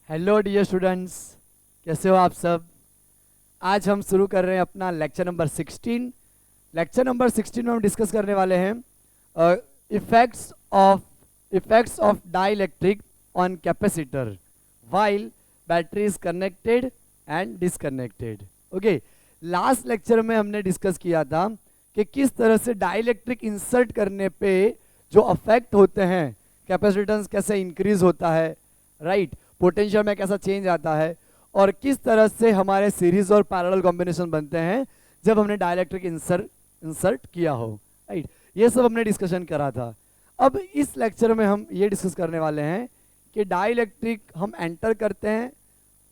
Hello dear students, कैसे हो आप सब। आज हम शुरू कर रहे हैं अपना लेक्चर नंबर 16। लेक्चर नंबर 16 में हम डिस्कस करने वाले हैं effects of dielectric on capacitor while battery is connected and disconnected. Okay, last lecture में हमने डिस्कस किया था कि किस तरह से डाइलेक्ट्रिक इंसर्ट करने पे जो अफेक्ट होते हैं, कैपेसिटेंस कैसे इंक्रीज होता है, राइट, पोटेंशियल में कैसा चेंज आता है, और किस तरह से हमारे सीरीज और पैरेलल कॉम्बिनेशन बनते हैं जब हमने डाइलेक्ट्रिक इंसर्ट किया हो, राइट। ये सब हमने डिस्कशन करा था। अब इस लेक्चर में हम ये डिस्कस करने वाले हैं कि डाइलेक्ट्रिक हम एंटर करते हैं,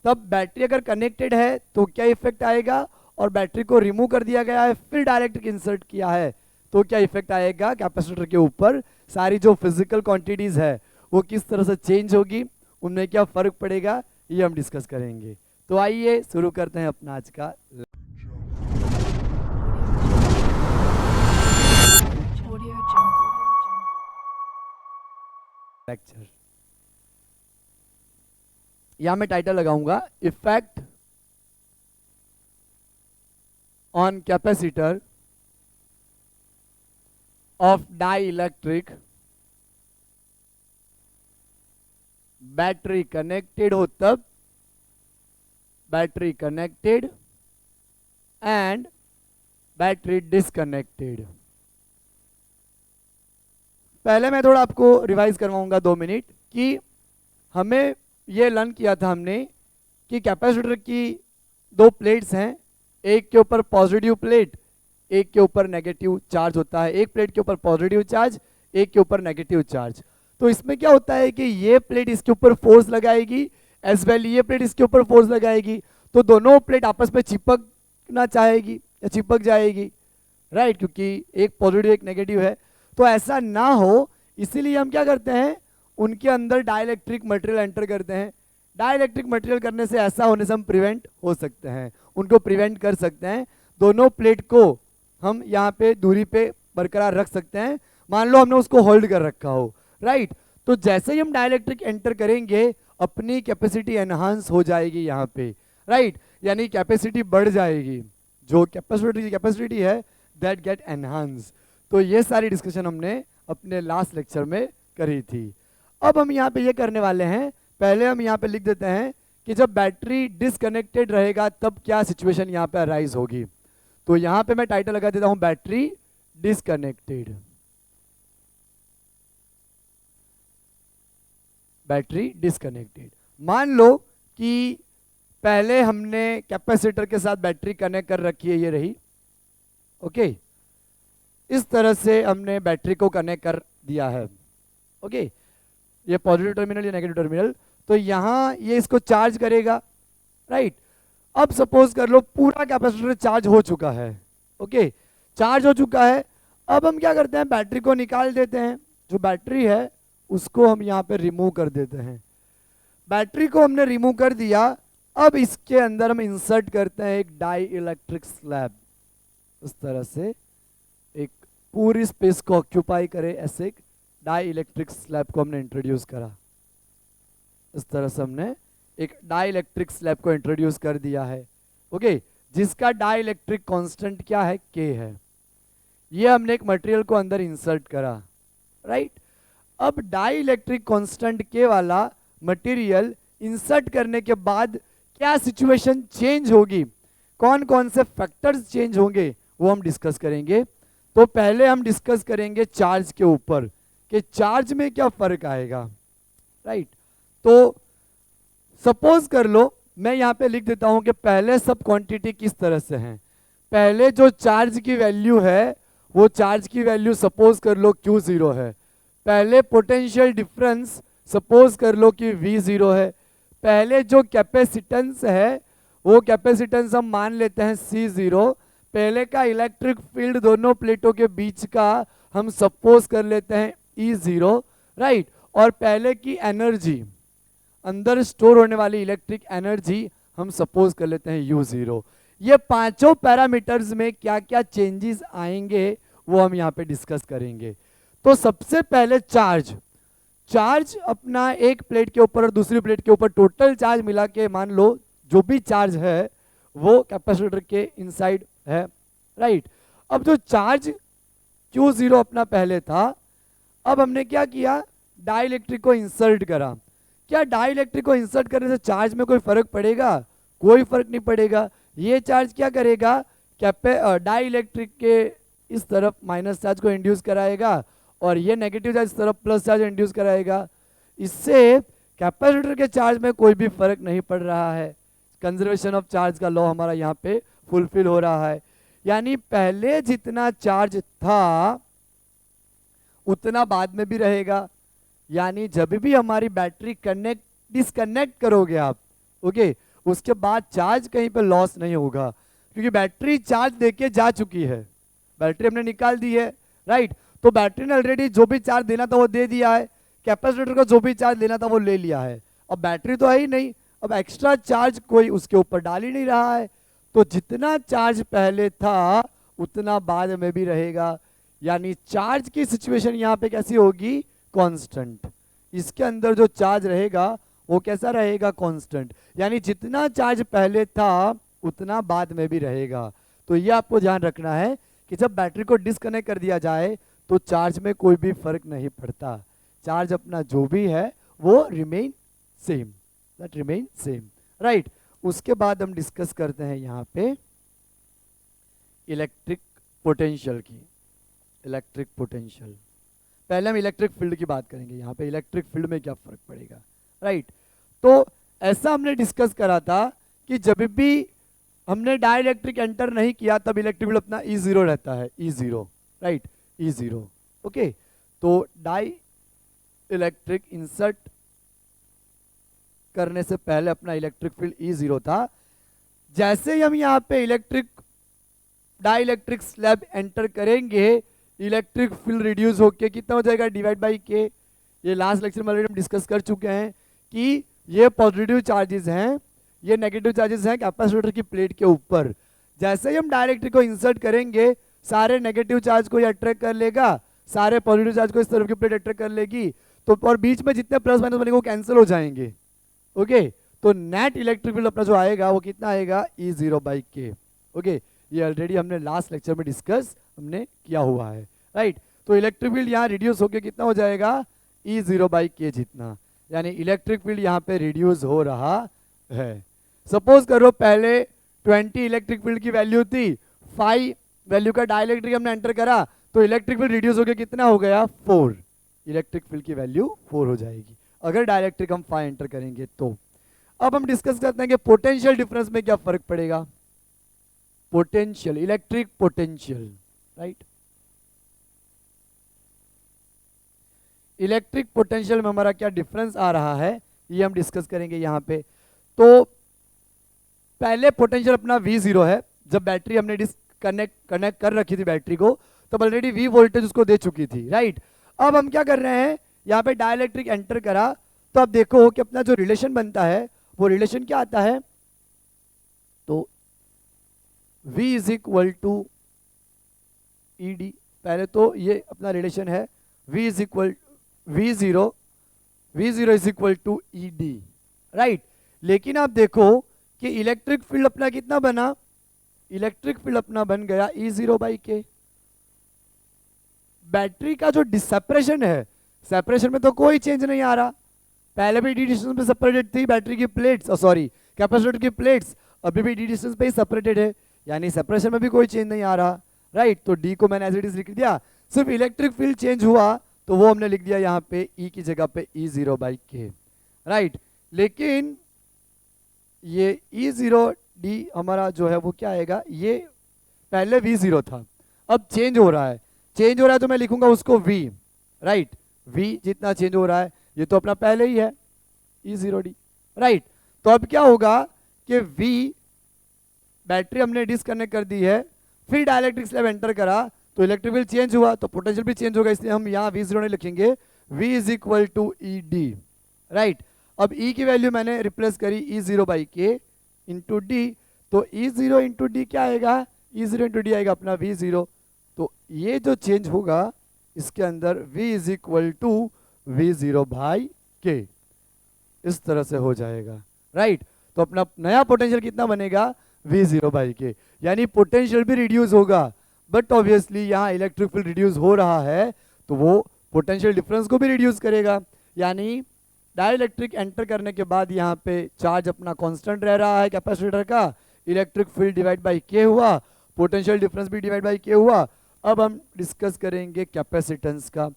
तब बैटरी अगर कनेक्टेड है तो क्या इफेक्ट आएगा, और बैटरी को रिमूव कर दिया गया है फिर डाइलेक्ट्रिक इंसर्ट किया है तो क्या इफेक्ट आएगा कैपेसिटर के ऊपर। सारी जो फिजिकल क्वांटिटीज है वो किस तरह से चेंज होगी, उनमें क्या फर्क पड़ेगा, ये हम डिस्कस करेंगे। तो आइए शुरू करते हैं अपना आज का लेक्चर। यहां मैं टाइटल लगाऊंगा effect on capacitor of dielectric battery connected हो तब, battery connected and battery disconnected. पहले मैं थोड़ा आपको रिवाइज करवाऊंगा 2 मिनट कि हमें ये लर्न किया था हमने कि कैपेसिटर की 2 प्लेट्स हैं, एक के ऊपर पॉजिटिव प्लेट, एक के ऊपर नेगेटिव चार्ज होता है। एक प्लेट के ऊपर पॉजिटिव चार्ज, एक के ऊपर नेगेटिव चार्ज। तो इसमें क्या होता है कि ये प्लेट इसके ऊपर फोर्स लगाएगी, एज वेल ये प्लेट इसके ऊपर फोर्स लगाएगी, तो दोनों प्लेट आपस में चिपकना चाहेगी या चिपक जाएगी, राइट, क्योंकि एक पॉजिटिव एक नेगेटिव है। तो ऐसा ना हो इसीलिए हम क्या करते हैं, उनके अंदर डाइलेक्ट्रिक मटेरियल एंटर करते हैं। डाइलेक्ट्रिक मटेरियल करने से ऐसा होने से हम प्रिवेंट हो सकते हैं, उनको प्रिवेंट कर सकते हैं। दोनों प्लेट को हम यहाँ पे दूरी पे बरकरार रख सकते हैं। मान लो हमने उसको होल्ड कर रखा हो, राइट, तो जैसे ही हम डाइलेक्ट्रिक एंटर करेंगे अपनी कैपेसिटी एनहांस हो जाएगी यहाँ पे, राइट, यानी कैपेसिटी बढ़ जाएगी, जो कैपेसिटी की कैपेसिटी है दैट गेट एनहांस। तो ये सारी डिस्कशन हमने अपने लास्ट लेक्चर में करी थी। अब हम यहाँ पे ये करने वाले हैं, पहले हम यहाँ पे लिख देते हैं कि जब बैटरी डिसकनेक्टेड रहेगा तब क्या सिचुएशन यहाँ पे अराइज होगी। तो यहाँ पे मैं टाइटल लगा देता हूँ बैटरी डिसकनेक्टेड। Battery disconnected. मान लो कि पहले हमने कैपेसिटर के साथ बैटरी कनेक्ट कर रखी है, ये रही, ओके, इस तरह से हमने बैटरी को कनेक्ट कर दिया है, ओके, ये पॉजिटिव टर्मिनल या नेगेटिव टर्मिनल। तो यहाँ ये इसको चार्ज करेगा, राइट। अब सपोज कर लो पूरा कैपेसिटर चार्ज हो चुका है, ओके, चार्ज हो चुका है। अब हम क्या करते हैं, बैटरी को निकाल देते हैं, जो बैटरी है उसको हम यहाँ पे रिमूव कर देते हैं। बैटरी को हमने रिमूव कर दिया, अब इसके अंदर हम इंसर्ट करते हैं एक डाई इलेक्ट्रिक स्लैब, उस तरह से एक पूरी स्पेस को ऑक्यूपाई करे, ऐसे एक डाई इलेक्ट्रिक स्लैब को हमने इंट्रोड्यूस करा। इस तरह से हमने एक डाई इलेक्ट्रिक स्लैब को इंट्रोड्यूस कर दिया है, ओके, जिसका डाई इलेक्ट्रिक कॉन्स्टेंट क्या है, के है। ये हमने एक मटेरियल को अंदर इंसर्ट करा, राइट। अब डाई इलेक्ट्रिक कॉन्स्टेंट के वाला मटेरियल इंसर्ट करने के बाद क्या सिचुएशन चेंज होगी, कौन कौन से फैक्टर्स चेंज होंगे, वो हम डिस्कस करेंगे। तो पहले हम डिस्कस करेंगे चार्ज के ऊपर कि चार्ज में क्या फर्क आएगा, राइट। तो सपोज कर लो मैं यहाँ पे लिख देता हूँ कि पहले सब क्वांटिटी किस तरह से हैं। पहले जो चार्ज की वैल्यू है वो चार्ज की वैल्यू सपोज कर लो Q0 है। पहले पोटेंशियल डिफरेंस सपोज कर लो कि V0 है। पहले जो कैपेसिटेंस है वो कैपेसिटेंस हम मान लेते हैं C0। पहले का इलेक्ट्रिक फील्ड दोनों प्लेटों के बीच का हम सपोज कर लेते हैं E0, राइट। और पहले की एनर्जी, अंदर स्टोर होने वाली इलेक्ट्रिक एनर्जी हम सपोज कर लेते हैं U0। ये पांचों पैरामीटर्स में क्या क्या चेंजेस आएंगे वो हम यहाँ पे डिस्कस करेंगे। तो सबसे पहले चार्ज, चार्ज अपना एक प्लेट के ऊपर और दूसरी प्लेट के ऊपर टोटल चार्ज मिला के मान लो जो भी चार्ज है वो कैपेसिटर के इनसाइड है, राइट। अब जो चार्ज Q0 अपना पहले था, अब हमने क्या किया, डाइलेक्ट्रिक को इंसर्ट करा। क्या डाइलेक्ट्रिक को इंसर्ट करने से चार्ज में कोई फर्क पड़ेगा? कोई फर्क नहीं पड़ेगा। ये चार्ज क्या करेगा, डाइलेक्ट्रिक के इस तरफ माइनस चार्ज को इंड्यूस कराएगा और ये नेगेटिव चार्ज इस तरफ प्लस चार्ज इंड्यूस कराएगा। इससे कैपेसिटर के चार्ज में कोई भी फर्क नहीं पड़ रहा है। कंजर्वेशन ऑफ चार्ज का लॉ हमारा यहाँ पे फुलफिल हो रहा है। यानी पहले जितना चार्ज था उतना बाद में भी रहेगा। यानी जब भी हमारी बैटरी कनेक्ट डिसकनेक्ट करोगे आप, ओके, उसके बाद चार्ज कहीं पे लॉस नहीं होगा, क्योंकि बैटरी चार्ज देके जा चुकी है, बैटरी हमने निकाल दी है, राइट। तो बैटरी ने ऑलरेडी जो भी चार्ज देना था वो दे दिया है, कैपेसिटर को जो भी चार्ज लेना था वो ले लिया है। अब बैटरी तो है ही नहीं, अब एक्स्ट्रा चार्ज कोई उसके ऊपर डाल ही नहीं रहा है, तो जितना चार्ज पहले था उतना बाद में भी रहेगा। यानी चार्ज की सिचुएशन यहाँ पे कैसी होगी, कांस्टेंट। इसके अंदर जो चार्ज रहेगा वो कैसा रहेगा, कांस्टेंट। यानी जितना चार्ज पहले था उतना बाद में भी रहेगा। तो ये आपको ध्यान रखना है कि जब बैटरी को डिस्कनेक्ट कर दिया जाए तो चार्ज में कोई भी फर्क नहीं पड़ता, चार्ज अपना जो भी है वो remain same, that remain same, right. उसके बाद हम डिस्कस करते हैं यहाँ पे इलेक्ट्रिक पोटेंशियल की। इलेक्ट्रिक पोटेंशियल, पहले हम इलेक्ट्रिक फील्ड की बात करेंगे, यहाँ पे इलेक्ट्रिक फील्ड में क्या फर्क पड़ेगा, राइट। तो ऐसा हमने डिस्कस करा था कि जब भी हमने डाइलेक्ट्रिक एंटर नहीं किया तब इलेक्ट्रिक फील्ड अपना E0 रहता है, E0, राइट, E0, ओके। तो डाई इलेक्ट्रिक इंसर्ट करने से पहले अपना इलेक्ट्रिक फील्ड E0 था। जैसे ही हम यहाँ पे डाई इलेक्ट्रिक स्लैब एंटर करेंगे इलेक्ट्रिक फील्ड रिड्यूस होके कितना हो जाएगा, डिवाइड बाई के। ये लास्ट लेक्चर में ऑलरेडी हम डिस्कस कर चुके हैं कि ये पॉजिटिव चार्जेस हैं, ये नेगेटिव चार्जेस हैं कैपेसिटर की प्लेट के ऊपर। जैसे ही हम डाइलेक्ट्रिक को इंसर्ट करेंगे सारे नेगेटिव चार्ज को ये अट्रैक्ट कर लेगा, सारे पॉजिटिव चार्ज को इस तरफ की प्लेट अट्रैक्ट कर लेगी, तो और बीच में जितने प्लस माइनस बनेंगे वो कैंसिल हो जाएंगे, ओके। तो नेट इलेक्ट्रिक फील्ड अपना जो आएगा वो कितना आएगा, E0 बाई के, ओके। ये ऑलरेडी हमने लास्ट लेक्चर में डिस्कस हमने किया हुआ है, राइट। तो इलेक्ट्रिक फील्ड यहाँ रिड्यूस होकर कितना हो जाएगा, E0 बाई के जितना। यानी इलेक्ट्रिक फील्ड यहाँ पे रिड्यूस हो रहा है। सपोज करो पहले 20 इलेक्ट्रिक फील्ड की वैल्यू थी, 5 वैल्यू का डाइलेक्ट्रिक हमने एंटर करा तो इलेक्ट्रिक फील्ड रिड्यूस होकर कितना हो गया, 4। इलेक्ट्रिक फील्ड की वैल्यू 4 हो जाएगी अगर डाइलेक्ट्रिक हम 5 एंटर करेंगे तो। अब हम डिस्कस करते हैं कि पोटेंशियल डिफरेंस में क्या फर्क पड़ेगा। Potential, electric potential, right. Electric potential में हमारा क्या डिफरेंस आ रहा है ये हम डिस्कस करेंगे यहाँ पे। तो पहले पोटेंशियल अपना V0 है, जब बैटरी हमने कनेक्ट कर रखी थी बैटरी को तब ऑलरेडी V वोल्टेज उसको दे चुकी थी, राइट। अब हम क्या कर रहे हैं, यहाँ पे डाइलेक्ट्रिक एंटर करा तो अब देखो कि अपना जो रिलेशन बनता है वो रिलेशन क्या आता है, तो V is equal to ED। पहले तो ये अपना रिलेशन है V is equal V0 is equal to ED, right. लेकिन आप देखो कि इलेक्ट्रिक फील्ड अपना कितना बना, इलेक्ट्रिक फील्ड अपना बन गया E0 बाई के। बैटरी का जो सेपरेशन है, सेपरेशन में तो कोई चेंज नहीं आ रहा, पहले भी डी डिस्टेंस पे सेपरेटेड थी बैटरी की प्लेट्स, सॉरी कैपेसिटर की प्लेट्स, अभी भी डी डिस्टेंस पे ही सेपरेटेड है, यानी सेपरेशन में भी कोई चेंज नहीं आ रहा, राइट। तो डी को मैंने एज इट इज लिख दिया, सिर्फ इलेक्ट्रिक फील्ड चेंज हुआ तो वो हमने लिख दिया यहाँ पे E की जगह पे E0 बाई के, राइट। लेकिन ये E0 D हमारा जो है वो क्या आएगा, ये पहले V0 था अब चेंज हो रहा है, चेंज हो रहा है तो मैं लिखूंगा उसको V, राइट। V जितना चेंज हो रहा है ये तो अपना पहले ही है E0D, राइट। तो अब क्या होगा कि V बैटरी हमने डिस्कनेक्ट कर दी है, फिर डाइलेक्ट्रिक स्लैब एंटर करा तो इलेक्ट्रिक फील्ड चेंज हुआ तो पोटेंशियल भी चेंज होगा, इसलिए हम यहाँ V0 नहीं लिखेंगे, V is equal to ED, right. अब E की वैल्यू मैंने रिप्लेस करी E0 बाई के इंटू डी, तो E0 इंटू डी क्या आएगा, E0 इंटू डी आएगा अपना V0। तो ये जो चेंज होगा इसके अंदर V is equal to V0 by K, इस तरह से हो जाएगा, राइट। तो अपना नया पोटेंशियल कितना बनेगा, V0 बाई के, यानी पोटेंशियल भी रिड्यूस होगा, बट ऑब्वियसली यहाँ इलेक्ट्रिक फील्ड रिड्यूस हो रहा है तो वो पोटेंशियल डिफरेंस को भी रिड्यूस करेगा, यानी डाइलेक्ट्रिक एंटर करने के बाद यहाँ पे चार्ज अपना कांस्टेंट रह रहा है कैपेसिटर का, इलेक्ट्रिक फील्ड डिवाइड बाई के हुआ, पोटेंशियल डिफरेंस भी डिवाइड बाई के हुआ। अब हम डिस्कस करेंगे कैपेसिटेंस का।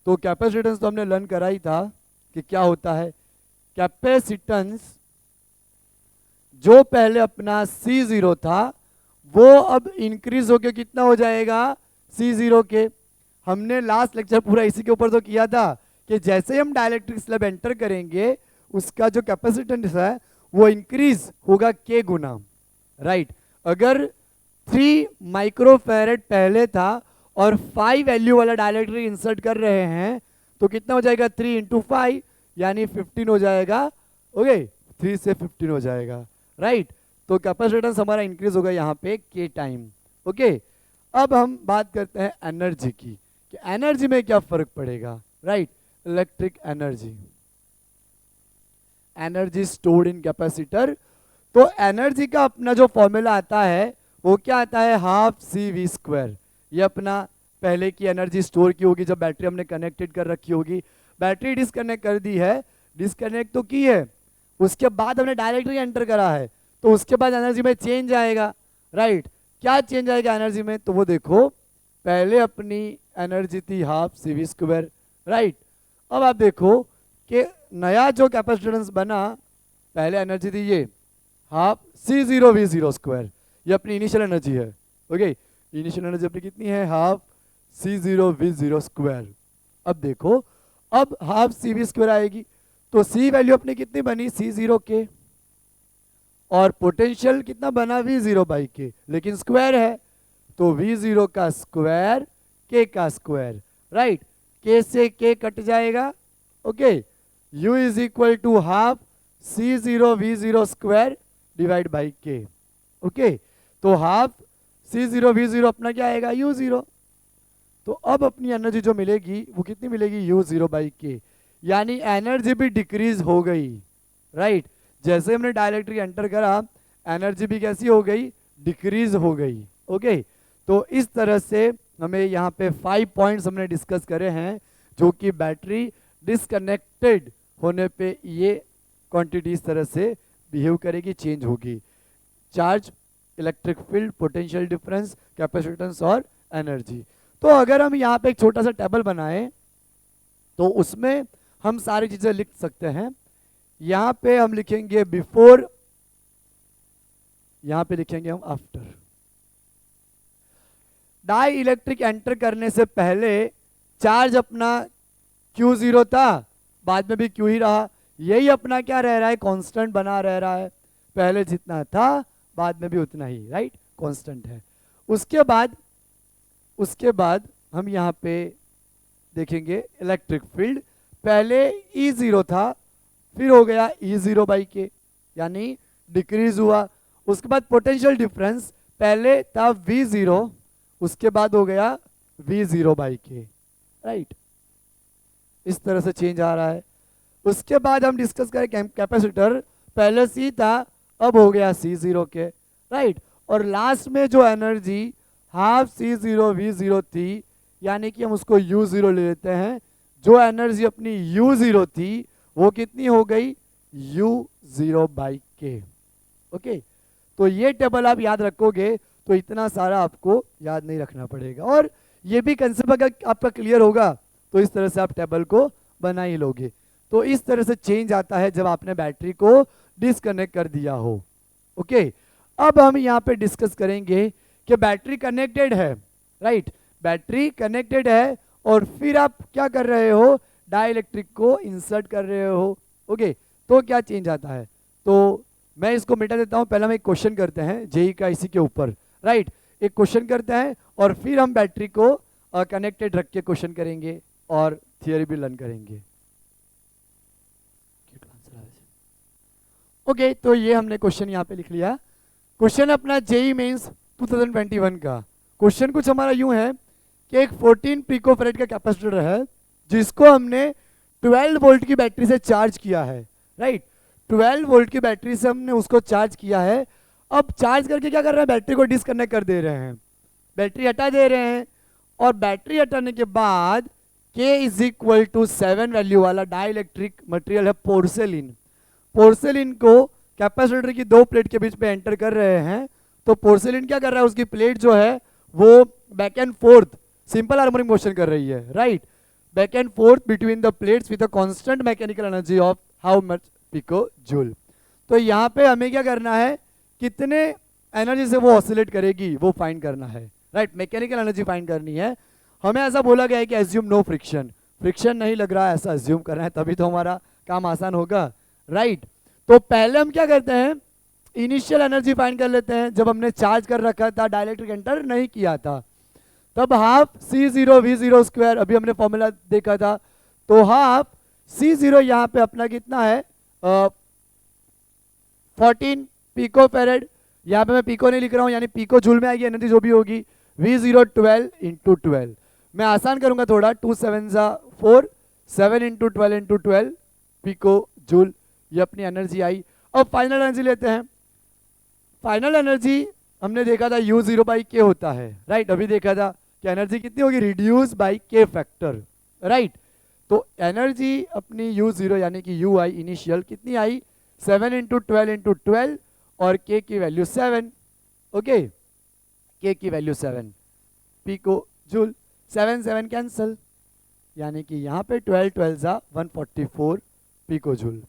तो कैपेसिटेंस तो हमने लर्न करा ही था कि क्या होता है। कैपेसिटेंस जो पहले अपना C0 था वो अब इंक्रीज होके कितना हो जाएगा, C0 के। हमने लास्ट लेक्चर पूरा इसी के ऊपर तो किया था कि जैसे ही हम डाइलेक्ट्रिक स्लैब एंटर करेंगे उसका जो कैपेसिटेंस है वो इंक्रीज होगा K गुना, राइट। अगर 3 माइक्रोफैरेड पहले था और 5 वैल्यू वाला डाइलेक्ट्रिक इंसर्ट कर रहे हैं तो कितना हो जाएगा, 3 इंटू 5 यानी 15 हो जाएगा, ओके, 3 से 15 हो जाएगा, राइट। तो कैपेसिटेंस हमारा इंक्रीज होगा यहाँ पे K टाइम, ओके। अब हम बात करते हैं एनर्जी की कि एनर्जी में क्या फर्क पड़ेगा, right. Electric energy, energy stored in capacitor. तो एनर्जी का अपना जो फॉर्मूला आता है वो क्या आता है, हाफ CV²। ये अपना पहले की एनर्जी स्टोर की होगी जब बैटरी हमने कनेक्टेड कर रखी होगी। बैटरी डिस्कनेक्ट कर दी है, डिस्कनेक्ट तो की है, उसके बाद हमने डायरेक्टली एंटर करा है तो उसके बाद एनर्जी में चेंज आएगा, राइट। क्या चेंज आएगा एनर्जी में, तो वो देखो पहले अपनी एनर्जी थी हाफ CV², राइट। अब आप देखो कि नया जो कैपेसिटेंस बना, पहले एनर्जी थी ये हाफ C0 V0², ये अपनी इनिशियल एनर्जी है, ओके। इनिशियल एनर्जी अपनी कितनी है, हाफ C0 V0²। अब देखो अब हाफ CV² आएगी तो C वैल्यू अपनी कितनी बनी, C0 के, और पोटेंशियल कितना बना, V0 बाई के, लेकिन स्क्वायर है तो V0 का स्क्वायर K का स्क्वायर, राइट। K से K कट जाएगा, okay. U is equal to half C0 V0² divide by K, okay. तो हाफ C0 V0 अपना क्या आएगा, U0। तो अब अपनी एनर्जी जो मिलेगी वो कितनी मिलेगी, U0 बाई K, यानी एनर्जी भी डिक्रीज हो गई, राइट। जैसे हमने डायरेक्टली एंटर करा एनर्जी भी कैसी हो गई, डिक्रीज हो गई, ओके। तो इस तरह से हमें यहाँ पे 5 पॉइंट्स हमने डिस्कस करे हैं जो कि बैटरी डिसकनेक्टेड होने पे ये क्वांटिटी इस तरह से बिहेव करेगी, चेंज होगी। Charge, electric field, potential difference, capacitance और एनर्जी। तो अगर हम यहाँ पे एक छोटा सा टेबल बनाएं तो उसमें हम सारी चीजें लिख सकते हैं। यहाँ पे हम लिखेंगे बिफोर, यहाँ पे लिखेंगे हम आफ्टर। डाई इलेक्ट्रिक एंटर करने से पहले चार्ज अपना Q0 था, बाद में भी Q ही रहा, यही अपना क्या रह रहा है, कांस्टेंट बना रह रहा है, पहले जितना था बाद में भी उतना ही, राइट, कांस्टेंट है। उसके बाद हम यहाँ पे देखेंगे इलेक्ट्रिक फील्ड, पहले E0 था फिर हो गया E0 बाई के, यानी डिक्रीज हुआ। उसके बाद पोटेंशियल डिफरेंस, पहले था V0 उसके बाद हो गया V0 बाई के, राइट। इस तरह से चेंज आ रहा है। उसके बाद हम डिस्कस करें कैपेसिटर, पहले C था अब हो गया C0 के, राइट। और लास्ट में जो एनर्जी हाफ C0 V0 थी, यानी कि हम उसको U0 ले लेते हैं, जो एनर्जी अपनी U0 थी वो कितनी हो गई, U0 बाई के, ओके। तो ये टेबल आप याद रखोगे तो इतना सारा आपको याद नहीं रखना पड़ेगा, और ये भी कंसेप्ट अगर आपका क्लियर होगा तो इस तरह से आप टेबल को बना ही लोगे। तो इस तरह से चेंज आता है जब आपने बैटरी को डिस्कनेक्ट कर दिया हो, ओके। अब हम यहाँ पे डिस्कस करेंगे कि बैटरी कनेक्टेड है, राइट, बैटरी कनेक्टेड है और फिर आप क्या कर रहे हो, डाइलेक्ट्रिक को इंसर्ट कर रहे हो, ओके। तो क्या चेंज आता है, तो मैं इसको मिटा देता हूँ। पहले हम एक क्वेश्चन करते हैं जेई का इसी के ऊपर, राइट, एक क्वेश्चन करते हैं और फिर हम बैटरी को कनेक्टेड रख के क्वेश्चन करेंगे और थियरी भी लर्न करेंगे, ओके। तो ये हमने क्वेश्चन यहाँ पे लिख लिया। क्वेश्चन अपना जेई मेंस 2021 का क्वेश्चन कुछ हमारा यूं है कि एक 14 पिकोफैरेड का कैपेसिटर है जिसको हमने 12 वोल्ट की बैटरी से चार्ज किया है, राइट। 12 वोल्ट की बैटरी से हमने उसको चार्ज किया है। अब चार्ज करके क्या कर रहे हैं, बैटरी को डिस्कनेक्ट कर दे रहे हैं, बैटरी हटा दे रहे हैं। और बैटरी हटाने के बाद K is equal to 7 value वाला डाइलेक्ट्रिक मटेरियल है पोर्सेलिन। पोर्सेलिन को कैपेसिटर की दो प्लेट के बीच में एंटर कर रहे हैं। तो पोर्सेलिन क्या कर रहा है, उसकी प्लेट जो है वो back and forth simple harmonic motion कर रही है, right. Back and forth between the plates with a constant mechanical energy of how much pico joule. तो यहाँ पे हमें क्या करना है, कितने एनर्जी से वो ऑसिलेट करेगी वो फाइंड करना है, राइट। मैकेनिकल एनर्जी फाइंड करनी है। हमें ऐसा बोला गया है कि एज्यूम नो फ्रिक्शन, फ्रिक्शन नहीं लग रहा है ऐसा एज्यूम करना है, तभी तो हमारा काम आसान होगा, राइट। तो पहले हम क्या करते हैं, इनिशियल एनर्जी फाइंड कर लेते हैं। जब हमने चार्ज कर रखा था, डाइलेक्ट्रिक एंटर नहीं किया था, तब हाफ C0 V0 स्क्वायर, अभी हमने फॉर्मूला देखा था, तो हाफ C0 यहाँ पे अपना कितना है 14 पिको फेरेड। यहाँ पे मैं पिको नहीं लिख रहा हूँ, यानी पिको जूल में आएगी एनर्जी जो भी होगी। V0 12 इंटू 12, मैं आसान करूंगा थोड़ा, 2 7 4, 7 इंटू 12 इंटू 12 पिको जूल, ये अपनी एनर्जी आई। अब फाइनल एनर्जी लेते हैं। फाइनल एनर्जी हमने देखा था U0 बाई के होता है, राइट। अभी देखा था कि एनर्जी कितनी होगी, रिड्यूस बाई के फैक्टर, राइट। तो एनर्जी अपनी U0 यानी कि UI इनिशियल कितनी आई, 7 इंटू 12 इंटू 12 और के की वैल्यू 7, ओके। के की वैल्यू 7 पिको जूल, 7 7 कैंसल, यानी कि यहाँ पे 12 12 144 पिको जूल।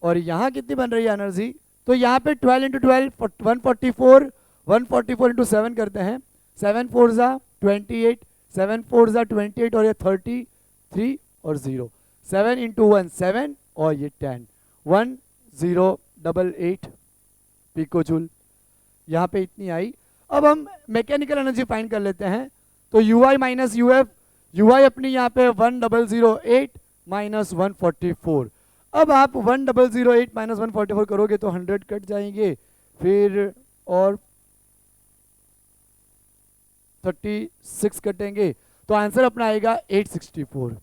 और यहाँ कितनी बन रही है एनर्जी, तो यहाँ पे 12 इंटू 12 144, 144 इंटू 7 करते हैं, 7 4 28, 7 4 28 और ये 33 और 0, 7 इंटू 1 7 और ये 10, 1088 पिको जूल, यहाँ पे इतनी आई। अब हम मैकेनिकल एनर्जी फाइंड कर लेते हैं। तो UI माइनस UF, UI अपनी यहाँ पे 1008 माइनस 144। अब आप 1008 माइनस 144 करोगे तो 100 कट जाएंगे, फिर और 36 कटेंगे, तो आंसर अपना आएगा 864,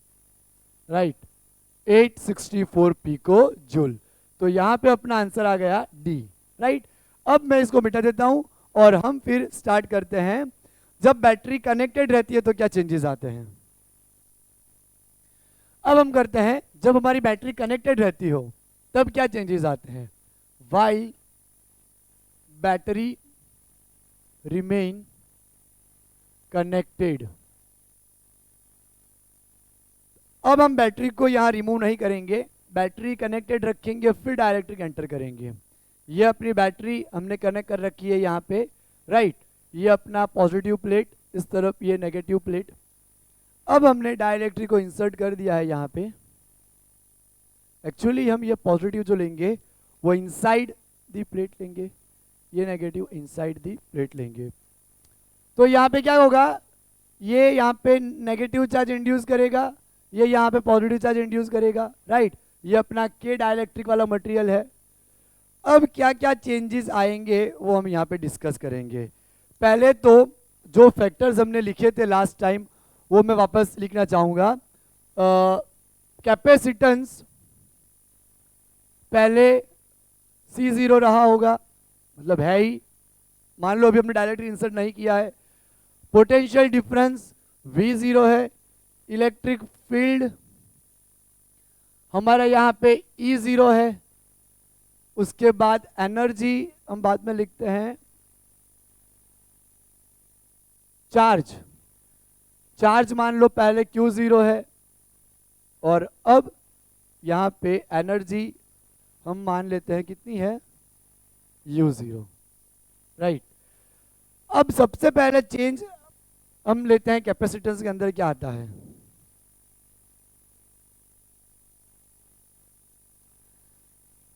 राइट, 864 पिको जूल। तो यहाँ पे अपना आंसर आ गया डी, राइट। अब मैं इसको मिटा देता हूँ और हम फिर स्टार्ट करते हैं। जब बैटरी कनेक्टेड रहती है तो क्या चेंजेस आते हैं। अब हम करते हैं, जब हमारी बैटरी कनेक्टेड रहती हो तब क्या चेंजेस आते हैं। वाइल बैटरी रिमेन कनेक्टेड, अब हम बैटरी को यहां रिमूव नहीं करेंगे, बैटरी कनेक्टेड रखेंगे, फिर डाइलेक्ट्रिक एंटर करेंगे। ये अपनी बैटरी हमने कनेक्ट कर रखी है यहाँ पे, राइट। ये अपना पॉजिटिव प्लेट, इस तरफ ये नेगेटिव प्लेट। अब हमने डाइलेक्ट्रिक को इंसर्ट कर दिया है यहाँ पे। एक्चुअली हम ये पॉजिटिव जो लेंगे वो इनसाइड दी प्लेट लेंगे, ये नेगेटिव इनसाइड दी प्लेट लेंगे। तो यहाँ पे क्या होगा, ये यहाँ पे नेगेटिव चार्ज इंड्यूस करेगा, ये यहाँ पे पॉजिटिव चार्ज इंड्यूस करेगा, राइट। ये अपना के डाइलेक्ट्रिक वाला मटेरियल है। अब क्या क्या चेंजेस आएंगे वो हम यहाँ पे डिस्कस करेंगे। पहले तो जो फैक्टर्स हमने लिखे थे लास्ट टाइम वो मैं वापस लिखना चाहूँगा। कैपेसिटेंस पहले C0 रहा होगा, मतलब है ही, मान लो अभी हमने डायरेक्टली इंसर्ट नहीं किया है। पोटेंशियल डिफरेंस V0 है। इलेक्ट्रिक फील्ड हमारा यहाँ पे E0 है। उसके बाद एनर्जी हम बाद में लिखते हैं। चार्ज, चार्ज मान लो पहले Q0 है, और अब यहाँ पे एनर्जी हम मान लेते हैं कितनी है, U0, राइट। अब सबसे पहले चेंज हम लेते हैं कैपेसिटेंस के अंदर क्या आता है।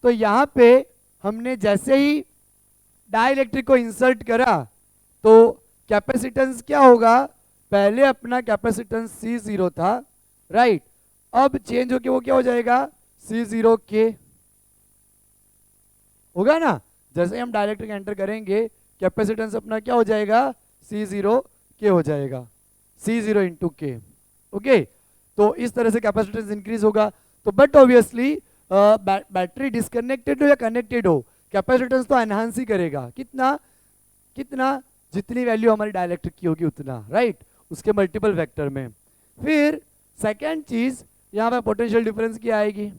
तो यहाँ पे हमने जैसे ही डाइलेक्ट्रिक को इंसर्ट करा तो कैपेसिटेंस क्या होगा, पहले अपना कैपेसिटेंस C0 था, राइट। अब चेंज होके वो क्या हो जाएगा, C0 के होगा ना। जैसे हम डाइलेक्ट्रिक एंटर करेंगे कैपेसिटेंस अपना क्या हो जाएगा, C0 के हो जाएगा, C0 इंटू के, ओके। तो इस तरह से कैपेसिटेंस इंक्रीज होगा। तो बट ऑब्वियसली बैटरी डिस्कनेक्टेड हो या कनेक्टेड हो, कैपेसिटेंस तो एनहांस ही करेगा। कितना कितना, जितनी वैल्यू हमारी डाइलेक्ट्रिक की होगी उतना, राइट, उसके मल्टीपल फैक्टर में। फिर सेकेंड चीज यहां पर पोटेंशियल डिफरेंस की आएगी।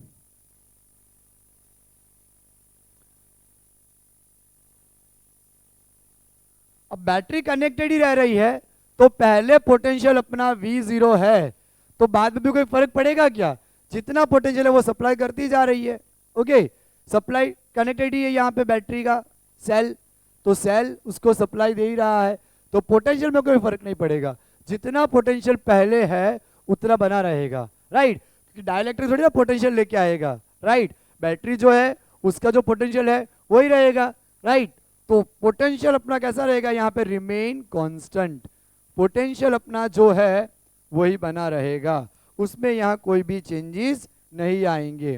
अब बैटरी कनेक्टेड ही रह रही है तो पहले पोटेंशियल अपना V0 है, तो बाद में भी कोई फर्क पड़ेगा क्या? जितना पोटेंशियल है वो सप्लाई करती जा रही है। ओके, सप्लाई कनेक्टेड ही है यहाँ पे बैटरी का सेल, तो सेल उसको सप्लाई दे ही रहा है, तो पोटेंशियल में कोई फर्क नहीं पड़ेगा। जितना पोटेंशियल पहले है उतना बना रहेगा, राइट, क्योंकि डाइलेक्ट्रिक थोड़ी ना पोटेंशियल लेके आएगा, राइट, बैटरी जो है उसका जो पोटेंशियल है वही रहेगा, राइट। तो पोटेंशियल अपना कैसा रहेगा यहाँ पे? Remain constant. पोटेंशियल अपना जो है वही बना रहेगा, उसमें यहाँ कोई भी चेंजेस नहीं आएंगे।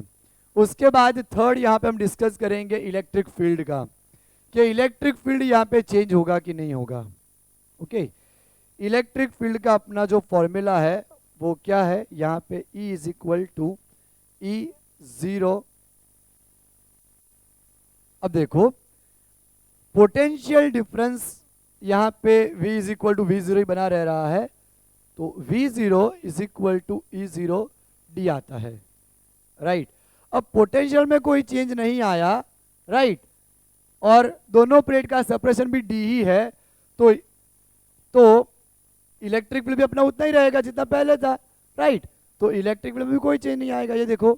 उसके बाद थर्ड यहाँ पे हम डिस्कस करेंगे इलेक्ट्रिक फील्ड का, कि इलेक्ट्रिक फील्ड यहाँ पे चेंज होगा कि नहीं होगा। ओके, इलेक्ट्रिक फील्ड का अपना जो फॉर्मूला है वो क्या है? यहाँ पे E is equal to E0। अब देखो पोटेंशियल डिफरेंस यहाँ पे V is equal to V0 ही बना रह रहा है, तो V0 is equal to E0 D आता है, राइट। अब पोटेंशियल में कोई चेंज नहीं आया, राइट, और दोनों प्लेट का सेपरेशन भी D ही है, तो इलेक्ट्रिक फील्ड भी अपना उतना ही रहेगा जितना पहले था, राइट। तो इलेक्ट्रिक फील्ड में भी कोई चेंज नहीं आएगा। ये देखो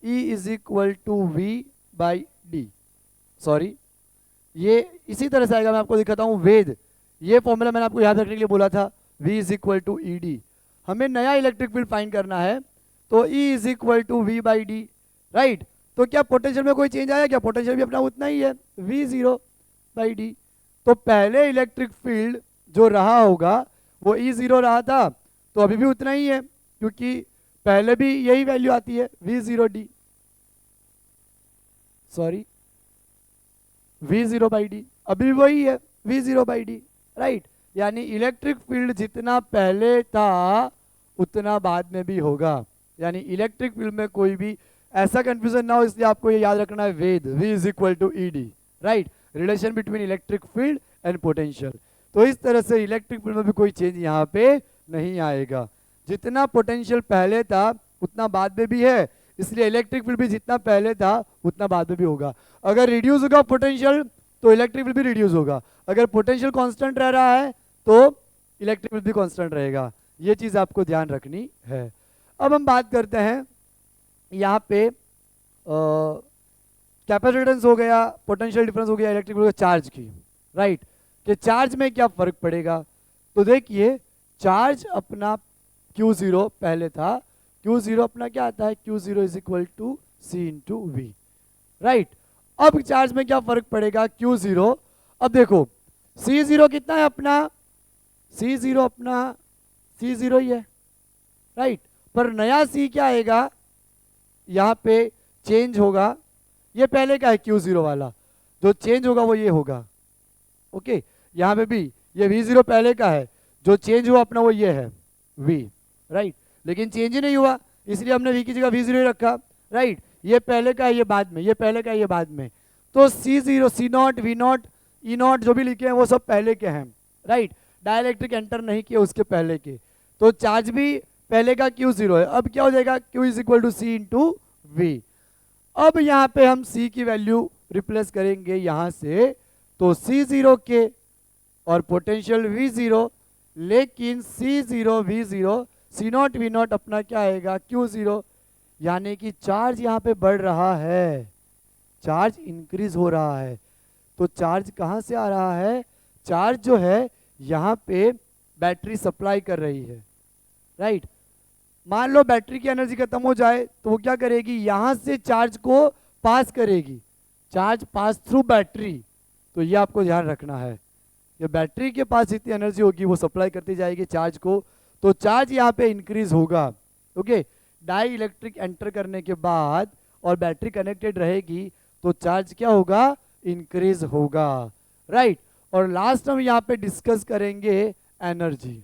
E is equal to V by D, sorry ये इसी तरह से आएगा, मैं आपको दिखाता हूँ वेद। ये फॉर्मूला मैंने आपको याद रखने के लिए बोला था, V is equal to E D. हमें नया इलेक्ट्रिक फील्ड फाइंड करना है, तो E is equal to V by D, right. तो क्या पोटेंशियल में कोई चेंज आया क्या? पोटेंशियल भी अपना उतना ही है, V0 बाई डी। तो पहले इलेक्ट्रिक फील्ड जो रहा होगा वो E0 रहा था, तो अभी भी उतना ही है, क्योंकि पहले भी यही वैल्यू आती है V0D, sorry V0 by D, अभी भी वही है V0 बाई डी, राइट। यानी इलेक्ट्रिक फील्ड जितना पहले था उतना बाद में भी होगा, यानी इलेक्ट्रिक फील्ड में कोई भी ऐसा कंफ्यूजन ना हो, इसलिए आपको ये याद रखना है Ved, V is equal to E D, right, relation between electric field and potential. तो इस तरह से इलेक्ट्रिक फील्ड में भी कोई चेंज यहाँ पे नहीं आएगा, जितना पोटेंशियल पहले था उतना बाद में भी है, इसलिए इलेक्ट्रिक फील्ड भी जितना पहले था उतना बाद में भी होगा। अगर रिड्यूस होगा पोटेंशियल तो इलेक्ट्रिक फील्ड भी रिड्यूस होगा, अगर पोटेंशियल कांस्टेंट रह रहा है तो इलेक्ट्रिक फील्ड भी कांस्टेंट रहेगा। ये चीज आपको ध्यान रखनी है। अब हम बात करते हैं यहाँ पे कैपेसिटेंस हो गया, पोटेंशियल डिफरेंस हो गया, इलेक्ट्रिक फील्ड चार्ज की, राइट, कि चार्ज में क्या फर्क पड़ेगा। तो देखिए चार्ज अपना Q0 पहले था, Q0 अपना क्या आता है? Q0 is equal to C into V, right. अब चार्ज में क्या फर्क पड़ेगा? Q0, अब देखो C0 कितना है अपना? C0 अपना C0 ही है, राइट, पर नया C क्या आएगा? यहाँ पे चेंज होगा, ये पहले का है Q0 वाला, जो चेंज होगा वो ये होगा, ओके। यहाँ पे भी ये V0 पहले का है, जो चेंज हुआ अपना वो ये है V, राइट, लेकिन चेंज ही नहीं हुआ इसलिए हमने V की जगह V0 ही रखा, राइट। ये पहले का है, ये बाद में, ये पहले का है, ये बाद में, तो C0, C0, V0, E0 जो भी लिखे हैं वो सब पहले के हैं, राइट, डाइलेक्ट्रिक एंटर नहीं किए उसके पहले के, तो चार्ज भी पहले का Q0 है। अब क्या हो जाएगा? Q is equal to C into V. अब यहाँ पे हम C की वैल्यू रिप्लेस करेंगे यहाँ से, तो C0 के और पोटेंशियल V0, लेकिन C0 V0 C0 V0 अपना क्या आएगा? Q0, यानी कि चार्ज यहाँ पे बढ़ रहा है, चार्ज इंक्रीज हो रहा है। तो चार्ज कहाँ से आ रहा है? चार्ज जो है यहाँ पे बैटरी सप्लाई कर रही है, राइट। मान लो बैटरी की एनर्जी खत्म हो जाए तो वो क्या करेगी? यहाँ से चार्ज को पास करेगी, चार्ज पास थ्रू बैटरी। तो ये आपको ध्यान रखना है, ये बैटरी के पास जितनी एनर्जी होगी वो सप्लाई करती जाएगी चार्ज को, तो चार्ज यहाँ पे इंक्रीज होगा, ओके। डाई इलेक्ट्रिक एंटर करने के बाद और बैटरी कनेक्टेड रहेगी तो चार्ज क्या होगा? इंक्रीज होगा, राइट। और लास्ट हम यहाँ पे डिस्कस करेंगे एनर्जी,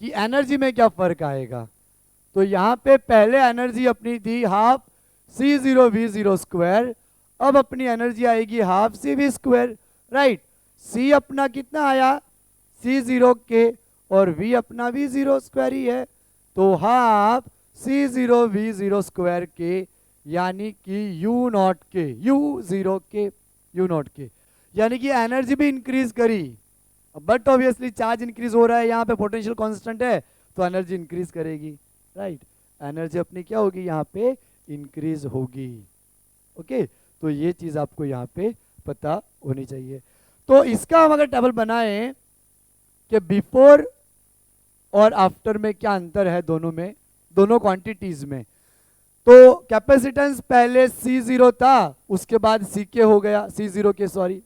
कि एनर्जी में क्या फर्क आएगा। तो यहाँ पे पहले एनर्जी अपनी थी हाफ C0V0 स्क्वायर, अब अपनी एनर्जी आएगी half CV square, right. C अपना कितना आया C0 के और V अपना V0 स्क्वायर ही है, तो हाफ C0V0 स्क्वायर के यानी कि U0 के U0 के यानी कि एनर्जी भी इंक्रीज करी, बट ऑब्वियसली चार्ज इंक्रीज हो रहा है, यहाँ पे पोटेंशियल कांस्टेंट है तो एनर्जी इंक्रीज करेगी, राइट। एनर्जी अपनी क्या होगी यहाँ पे इंक्रीज होगी, ओके। तो ये चीज आपको यहाँ पे पता होनी चाहिए। तो इसका हम अगर टेबल बनाएं कि बिफोर और आफ्टर में क्या अंतर है दोनों क्वांटिटीज में, तो कैपेसिटेंस पहले C0 था, उसके बाद CK हो गया, C0 के सॉरी,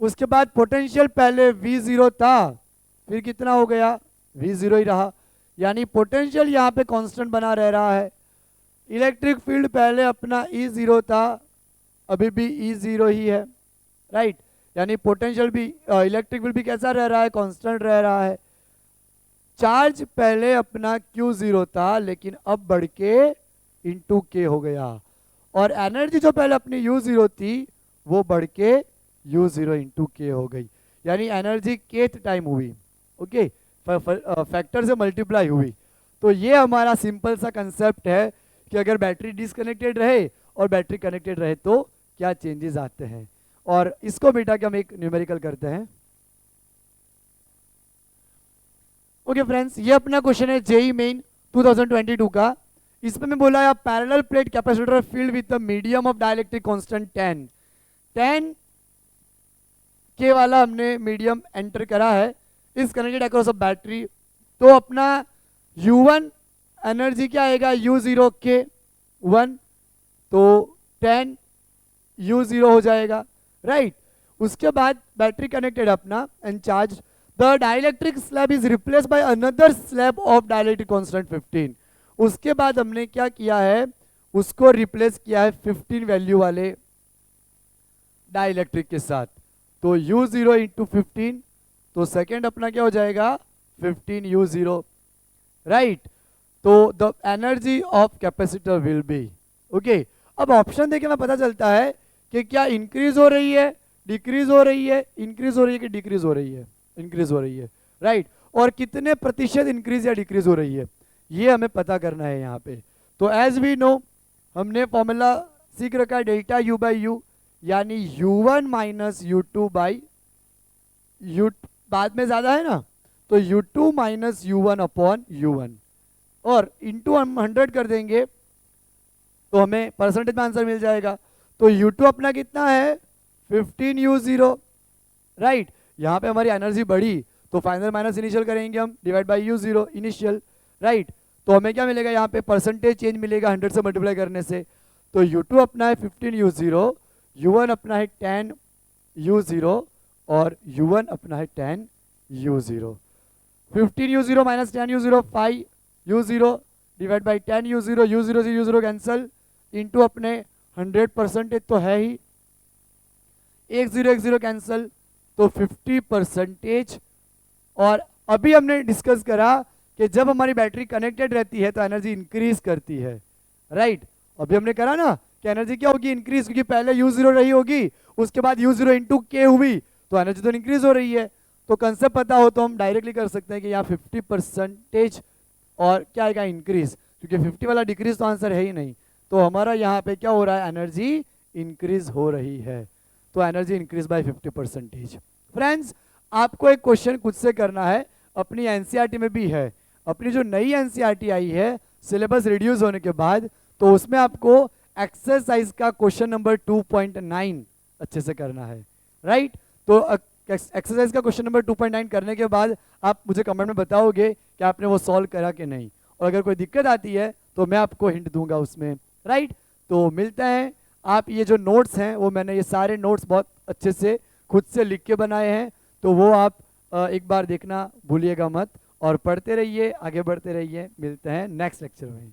उसके बाद पोटेंशियल पहले V0 था, फिर कितना हो गया V0 ही रहा, यानी पोटेंशियल यहाँ पे कांस्टेंट बना रह रहा है। इलेक्ट्रिक फील्ड पहले अपना E0 था, अभी भी E0 ही है, राइट, यानी पोटेंशियल भी इलेक्ट्रिक फील्ड भी कैसा रह रहा है कांस्टेंट रह रहा है। चार्ज पहले अपना Q0 था लेकिन अब बढ़ के इंटू K हो गया, और एनर्जी जो पहले अपनी U0 थी वो बढ़ के U0 इंटू K हो गई, यानी एनर्जी kth टाइम हुई, ओके, फैक्टर से मल्टीप्लाई हुई। तो ये हमारा सिंपल सा कंसेप्ट है कि अगर बैटरी डिसकनेक्टेड रहे और बैटरी कनेक्टेड रहे तो क्या चेंजेस आते हैं, और इसको बेटा के हम एक न्यूमेरिकल करते हैं। ओके फ्रेंड्स, ये अपना क्वेश्चन है जेई मेन 2022 का। इसमें मैं बोला है parallel plate capacitor field with the medium of dielectric constant 10 के वाला हमने मीडियम एंटर करा है, इस कनेक्टेड अक्रॉस ऑफ बैटरी। तो अपना U1 एनर्जी क्या आएगा U0 के 1, तो 10 U0 हो जाएगा, राइट। उसके बाद बैटरी कनेक्टेड अपना and charge, the dielectric slab is replace by another slab of dielectric constant 15। उसके बाद हमने क्या किया है, उसको रिप्लेस किया है 15 वैल्यू वाले डाइलेक्ट्रिक के साथ, तो U0 इंटू 15, तो सेकेंड अपना क्या हो जाएगा 15 U0, राइट। तो the energy of capacitor will be, okay. अब ऑप्शन देखे में पता चलता है कि क्या इंक्रीज हो रही है, डिक्रीज हो रही है, इंक्रीज हो रही है कि डिक्रीज हो रही है, इंक्रीज हो रही है, राइट। और कितने प्रतिशत इंक्रीज या डिक्रीज हो रही है ये हमें पता करना है यहाँ पे। तो एज वी नो हमने फॉर्मूला सीख रखा है डेल्टा U बाई यू, यानी U1 minus U2 by U, बाद में ज्यादा है ना, तो U2 minus U1 upon U1, और इंटू हम 100 कर देंगे तो हमें परसेंटेज में आंसर मिल जाएगा। तो U2 अपना कितना है 15 U0, राइट। यहाँ पे हमारी एनर्जी बढ़ी तो फाइनल माइनस इनिशियल करेंगे हम, divide by U0 initial, right. तो हमें क्या मिलेगा यहाँ पे परसेंटेज चेंज मिलेगा 100 से मल्टीप्लाई करने से। तो U2 अपना है 15 U0, U1 अपना है 10 U0 और U1 अपना है 10 U0। 15 U0 minus 10 U0 5 U0 divide by 10 U0, U0 से U0 कैंसल, इंटू अपने 100% तो है ही, 1 0 कैंसल, तो 50%। और अभी हमने डिस्कस करा कि जब हमारी बैटरी कनेक्टेड रहती है तो एनर्जी इंक्रीज करती है, राइट। अभी हमने करा ना कि एनर्जी क्या होगी इंक्रीज, क्योंकि पहले U0 रही होगी, उसके बाद U0 इंटू K हुई तो एनर्जी तो इंक्रीज हो रही है। तो कंसेप्ट पता हो तो हम डायरेक्टली कर सकते हैं कि यहाँ 50% और क्या आएगा इंक्रीज, क्योंकि 50 वाला डिक्रीज तो आंसर है ही नहीं, तो हमारा यहाँ पे क्या हो रहा है एनर्जी इंक्रीज हो रही है, तो एनर्जी इंक्रीज बाय 50%। फ्रेंड्स, आपको एक क्वेश्चन खुद से करना है, अपनी एनसीईआरटी में भी है, अपनी जो नई एनसीईआरटी आई है सिलेबस रिड्यूस होने के बाद, तो उसमें आपको एक्सरसाइज का क्वेश्चन नंबर 2.9 अच्छे से करना है, राइट। तो एक्सरसाइज का क्वेश्चन नंबर 2.9 करने के बाद आप मुझे कमेंट में बताओगे कि आपने वो सॉल्व करा कि नहीं, और अगर कोई दिक्कत आती है तो मैं आपको हिंट दूंगा उसमें, राइट। तो मिलते हैं। आप ये जो नोट्स हैं वो मैंने ये सारे नोट्स बहुत अच्छे से खुद से लिख के बनाए हैं, तो वो आप एक बार देखना भूलिएगा मत, और पढ़ते रहिए, आगे बढ़ते रहिए। मिलते हैं नेक्स्ट लेक्चर में।